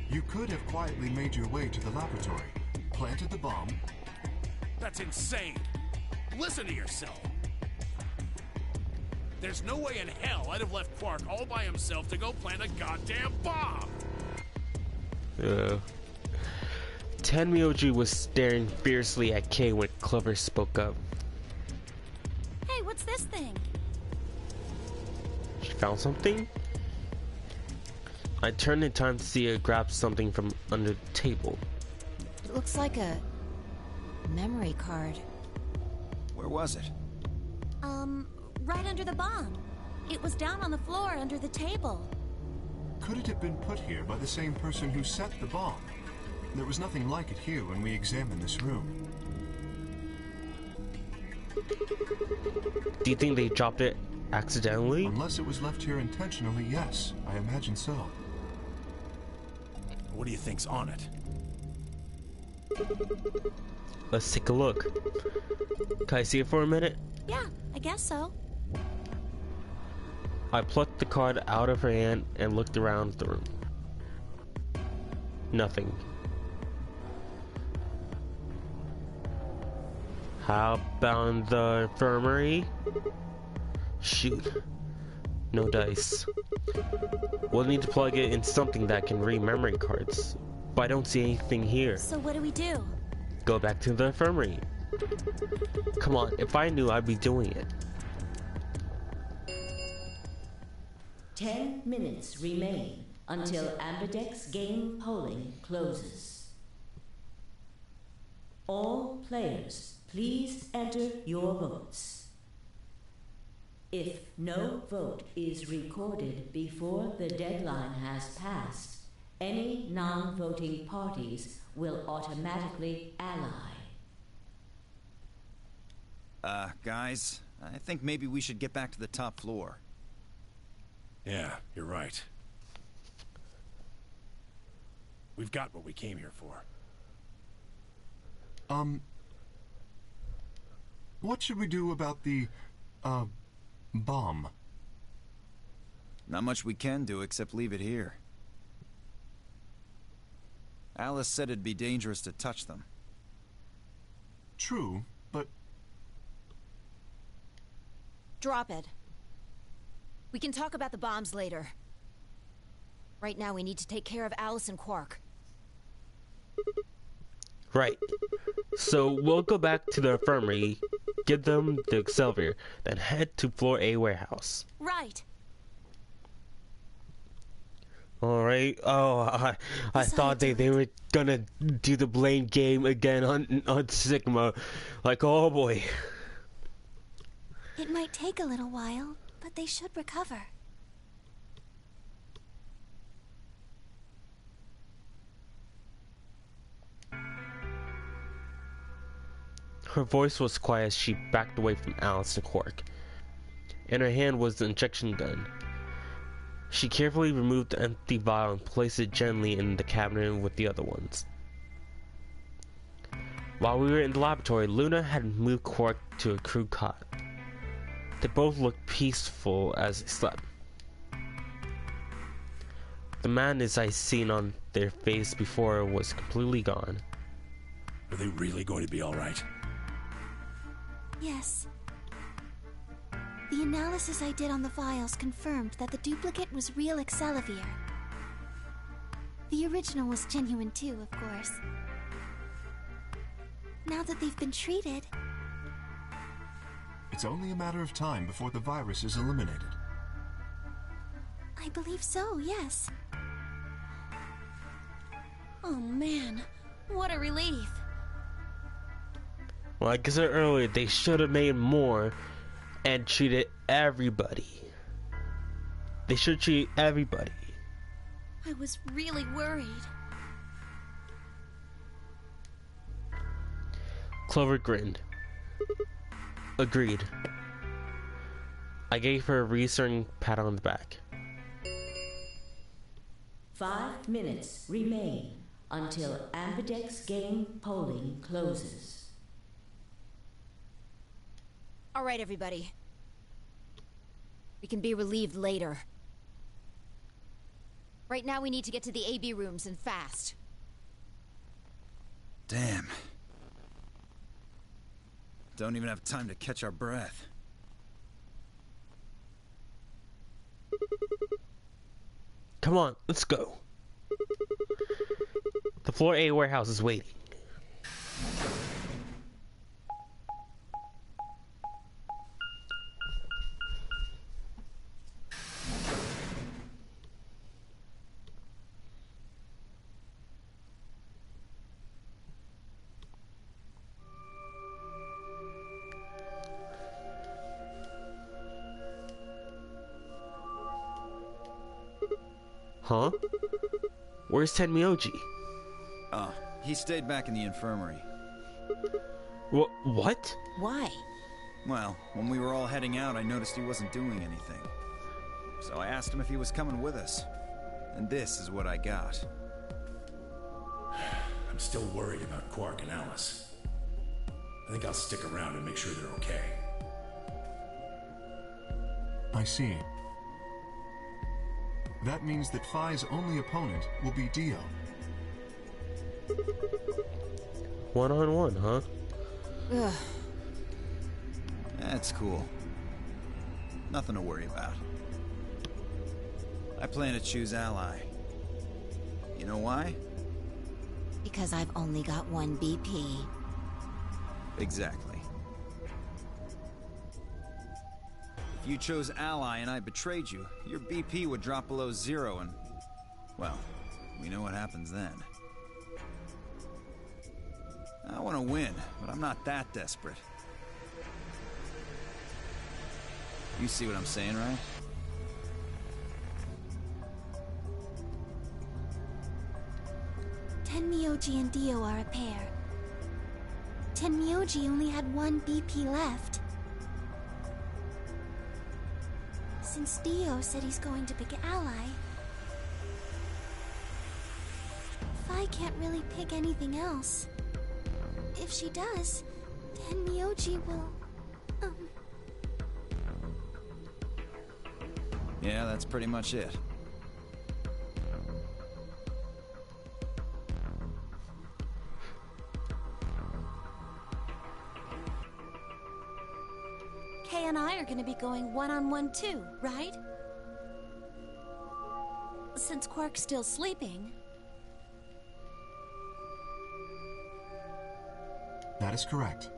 Speaker 6: You could have quietly made your way to the laboratory, planted the bomb.
Speaker 4: That's insane! Listen to yourself! There's no way in hell I'd have left Quark all by himself to go plant a goddamn bomb!
Speaker 1: Yeah. Tenmyoji was staring fiercely at Kay when Clover spoke up.
Speaker 7: Hey, what's this thing?
Speaker 1: She found something? I turned in time to see her grab something from under the table.
Speaker 5: It looks like a memory card.
Speaker 2: Where was it?
Speaker 7: Right under the bomb. It was down on the floor under the table.
Speaker 6: Could it have been put here by the same person who set the bomb? There was nothing like it here when we examined this room.
Speaker 1: Do you think they dropped it accidentally?
Speaker 6: Unless it was left here intentionally, yes. I imagine so.
Speaker 4: What do you think's on it?
Speaker 1: Let's take a look. Can I see it for a minute?
Speaker 7: Yeah, I guess so.
Speaker 1: I plucked the card out of her hand and looked around the room. Nothing. How about the infirmary? Shoot. No dice. We'll need to plug it in something that can read memory cards. But I don't see anything here.
Speaker 7: So what do we do?
Speaker 1: Go back to the infirmary. Come on, if I knew, I'd be doing it.
Speaker 9: 10 minutes remain until Ambidex game polling closes. All players, please enter your votes. If no vote is recorded before the deadline has passed, any non-voting parties will automatically ally.
Speaker 2: Guys, I think maybe we should get back to the top floor.
Speaker 4: Yeah, you're right. We've got what we came here for.
Speaker 6: What should we do about the, bomb?
Speaker 2: Not much we can do except leave it here. Alice said it'd be dangerous to touch them.
Speaker 6: True, but...
Speaker 5: Drop it. We can talk about the bombs later. Right now we need to take care of Alice and Quark.
Speaker 1: Right. So we'll go back to the infirmary, give them the Excelsior, then head to floor A warehouse.
Speaker 7: Right.
Speaker 1: Alright. Oh, I thought they were gonna do the blame game again on Sigma. Like, oh boy.
Speaker 8: It might take a little while, but they should recover.
Speaker 1: Her voice was quiet as she backed away from Alice and Quark. In her hand was the injection gun. She carefully removed the empty vial and placed it gently in the cabinet with the other ones. While we were in the laboratory, Luna had moved Quark to a crew cot. They both looked peaceful as they slept. The madness I'd seen on their face before was completely gone.
Speaker 4: Are they really going to be all right?
Speaker 8: Yes. The analysis I did on the vials confirmed that the duplicate was real Excelsior. The original was genuine too, of course. Now that they've been treated...
Speaker 6: It's only a matter of time before the virus is eliminated.
Speaker 8: I believe so, yes.
Speaker 7: Oh man, what a relief.
Speaker 1: Like I said earlier, they should have made more and treated everybody. They should treat everybody.
Speaker 7: I was really worried.
Speaker 1: Clover grinned. Agreed. I gave her a reassuring pat on the back.
Speaker 9: 5 minutes remain until Ambidex game polling closes.
Speaker 5: All right, everybody. We can be relieved later. Right now we need to get to the AB rooms and fast.
Speaker 2: Damn. Don't even have time to catch our breath.
Speaker 1: Come on, let's go. The floor A warehouse is waiting. Huh? Where's Tenmyoji?
Speaker 2: He stayed back in the infirmary.
Speaker 1: What?
Speaker 5: Why?
Speaker 2: Well, when we were all heading out, I noticed he wasn't doing anything. So I asked him if he was coming with us. And this is what I got.
Speaker 4: I'm still worried about Quark and Alice. I think I'll stick around and make sure they're okay.
Speaker 6: I see. That means that Phi's only opponent will be Dio.
Speaker 1: One-on-one, huh?
Speaker 5: Ugh.
Speaker 2: That's cool. Nothing to worry about. I plan to choose Ally. You know why?
Speaker 5: Because I've only got one BP.
Speaker 2: Exactly. If you chose Ally and I betrayed you, your BP would drop below 0 and... well, we know what happens then. I want to win, but I'm not that desperate. You see what I'm saying, right?
Speaker 8: Tenmyoji and Dio are a pair. Tenmyoji only had one BP left. Since Dio said he's going to pick Ally, Phi can't really pick anything else. If she does, Tenmyoji will...
Speaker 2: Yeah, that's pretty much it.
Speaker 8: Kay and I are going to be going one-on-one too, right? Since Quark's still sleeping.
Speaker 6: That is correct.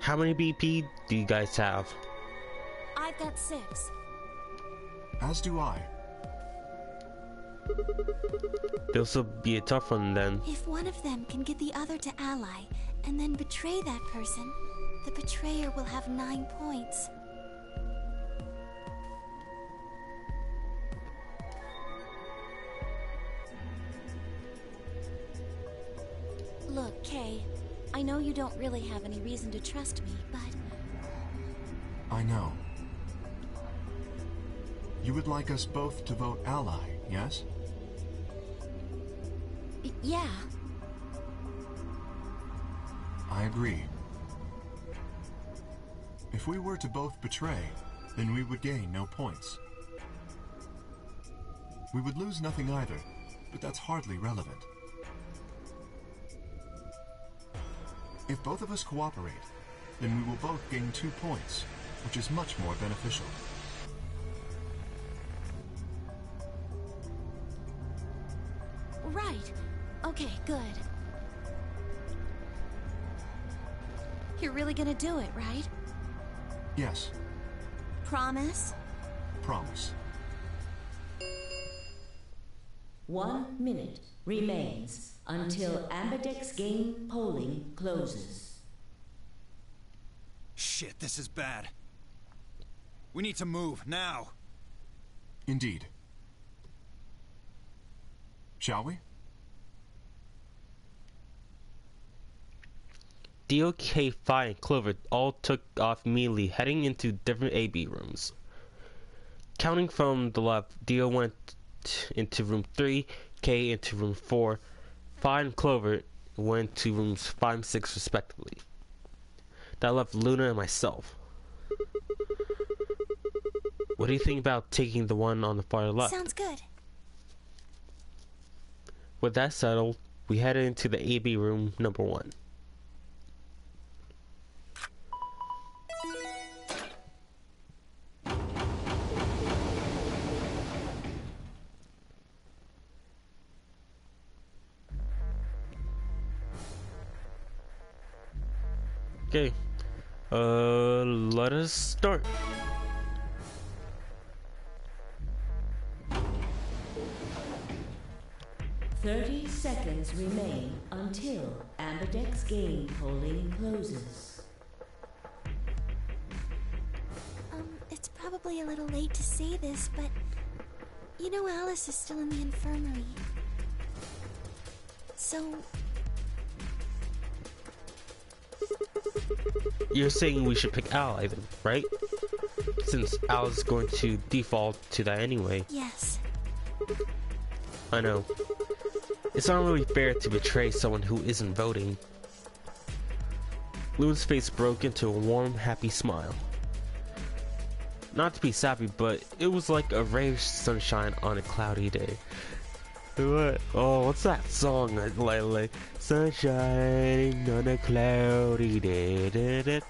Speaker 1: How many BP do you guys have?
Speaker 8: I've got 6.
Speaker 6: As do I.
Speaker 1: This will be a tough one then.
Speaker 8: If one of them can get the other to Ally, and then betray that person, the betrayer will have 9 points. Look, Kay, I know you don't really have any reason to trust me, but...
Speaker 6: I know. You would like us both to vote Ally, yes?
Speaker 8: Yeah.
Speaker 6: I agree. If we were to both betray, then we would gain no points. We would lose nothing either, but that's hardly relevant. If both of us cooperate, then we will both gain 2 points, which is much more beneficial.
Speaker 8: Right. Okay, good. You're really gonna do it, right?
Speaker 6: Yes,
Speaker 8: Promise?
Speaker 6: promise.
Speaker 9: 1 minute remains until Ambidex game polling closes.
Speaker 2: Shit, this is bad. We need to move, now.
Speaker 6: Indeed. Shall we?
Speaker 1: Dio, K, Phi, and Clover all took off immediately, heading into different AB rooms. Counting from the left, Dio went into room 3, K into room 4, Phi and Clover went to rooms 5 and 6 respectively. That left Luna and myself. What do you think about taking the one on the far left?
Speaker 8: Sounds good.
Speaker 1: With that settled, we headed into the AB room number 1. Okay, let us start.
Speaker 9: Thirty seconds remain until Ambidex game polling closes.
Speaker 8: It's probably a little late to say this, but You know Alice is still in the infirmary. So...
Speaker 1: You're saying we should pick Ally then, right? Since Alice is going to default to that anyway.
Speaker 8: Yes.
Speaker 1: I know. It's not really fair to betray someone who isn't voting. Luna's face broke into a warm, happy smile. Not to be sappy, but it was like a ray of sunshine on a cloudy day. What? Oh, what's that song? Like sunshine on a cloudy day.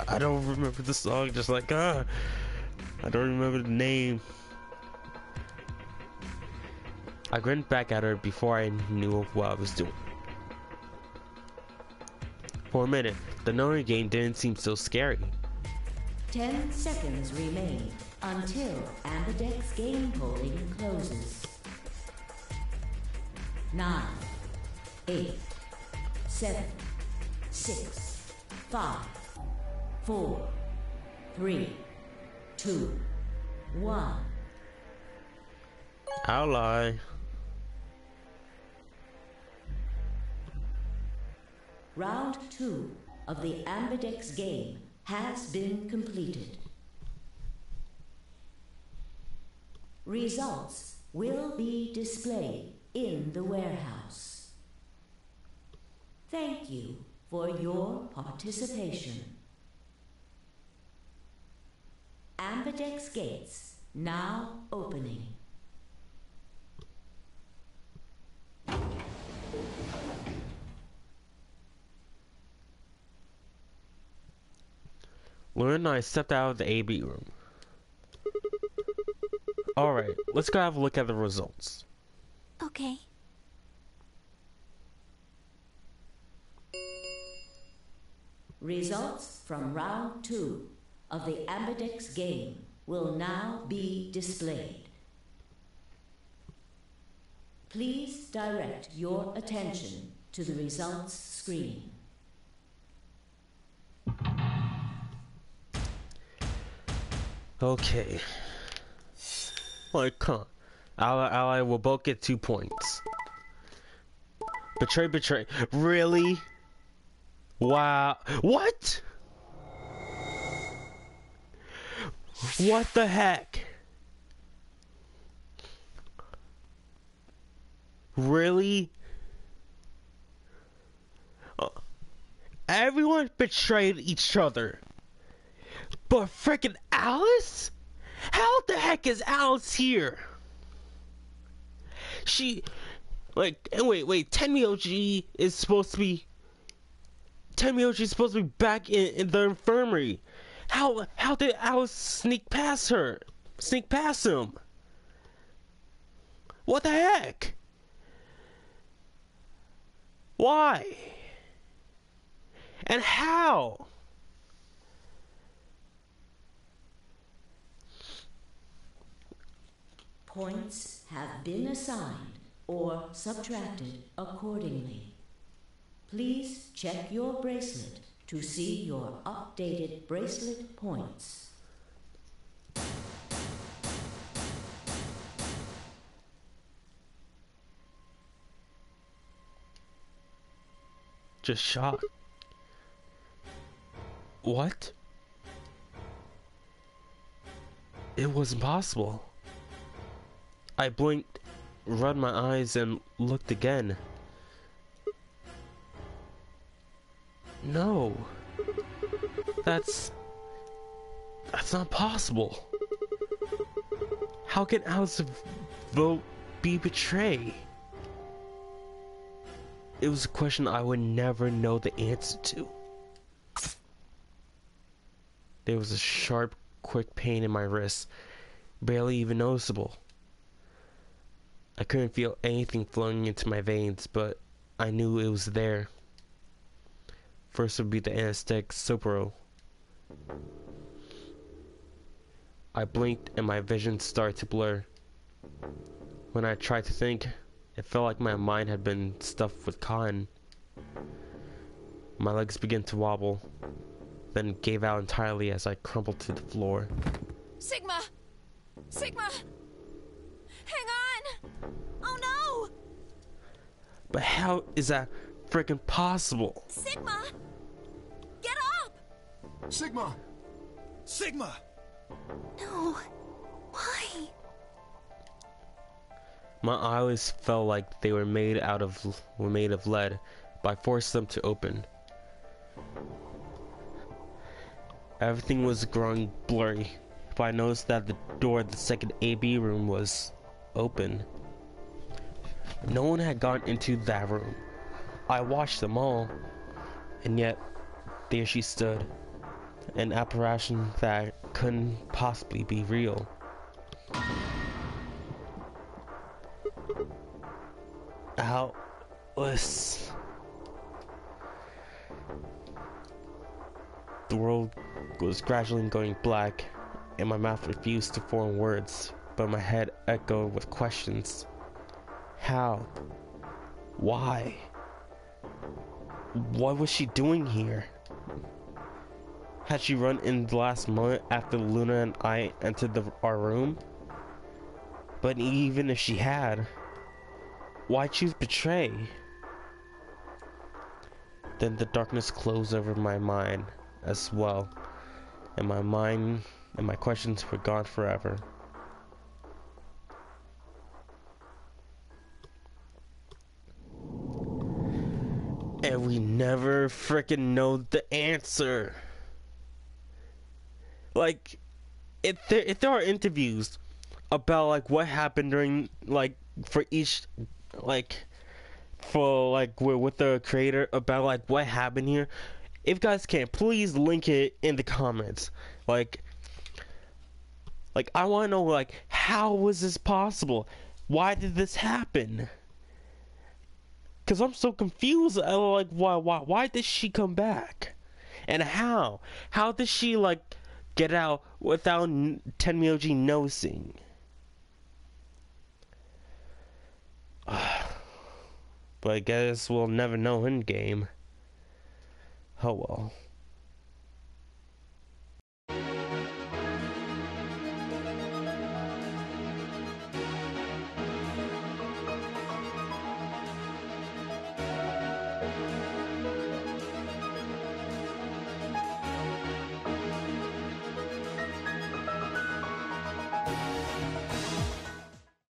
Speaker 1: I don't remember the song. Just like I don't remember the name. I grinned back at her before I knew what I was doing. For a minute, the Nori game didn't seem so scary.
Speaker 9: 10 seconds remain until Ambidex game polling closes. 9, 8, 7, 6, 5, 4, 3, 2, 1.
Speaker 1: Ally.
Speaker 9: Round 2 of the Ambidex game has been completed. Results will be displayed in the warehouse. Thank you for your participation. Ambidex gates now opening.
Speaker 1: Luna and I stepped out of the AB room. Alright, let's go have a look at the results.
Speaker 8: Okay.
Speaker 9: Results from round 2 of the Ambidex game will now be displayed. Please direct your attention to the results screen.
Speaker 1: Okay. Like, come on. Ally will both get 2 points. Betray. Really? Wow. What? What the heck? Really? Everyone betrayed each other. But frickin' Alice? How the heck is Alice here? She, like, and wait, Tenmyoji is supposed to be back in the infirmary. How did Alice sneak past him? What the heck? Why? And how?
Speaker 9: Points have been assigned or subtracted accordingly. Please check your bracelet to see your updated bracelet points.
Speaker 1: Just shocked. What? It was impossible. I blinked, rubbed my eyes, and looked again. No. That's not possible. How can Alice's vote be betrayed? It was a question I would never know the answer to. There was a sharp, quick pain in my wrist, barely even noticeable. I couldn't feel anything flowing into my veins, but I knew it was there. First would be the anesthetic Sopro. I blinked and my vision started to blur. When I tried to think, it felt like my mind had been stuffed with cotton. My legs began to wobble, then gave out entirely as I crumpled to the floor.
Speaker 7: Sigma! Sigma! Hang on! Oh no!
Speaker 1: But how is that freaking possible?
Speaker 7: Sigma! Get up!
Speaker 6: Sigma!
Speaker 2: Sigma!
Speaker 8: No. Why?
Speaker 1: My eyes felt like they were made of lead, but I forced them to open. Everything was growing blurry, but I noticed that the door of the second AB room was open. No one had gone into that room. I watched them all, and yet there she stood, an apparition that couldn't possibly be real. Alice. The world was gradually going black, and my mouth refused to form words, but my head echoed with questions. How? Why? What was she doing here? Had she run in the last moment after Luna and I entered our room? But even if she had, why choose betray? Then the darkness closed over my mind as well, and my mind and my questions were gone forever. And we never frickin' know the answer. Like, if there are interviews about like what happened during like for each like for like with the creator about like what happened here, if you guys can, please link it in the comments. Like I want to know, like, how was this possible? Why did this happen? Cause I'm so confused. Like, why did she come back? And how? How did she like get out without Tenmyoji noticing? But I guess we'll never know in game. Oh well.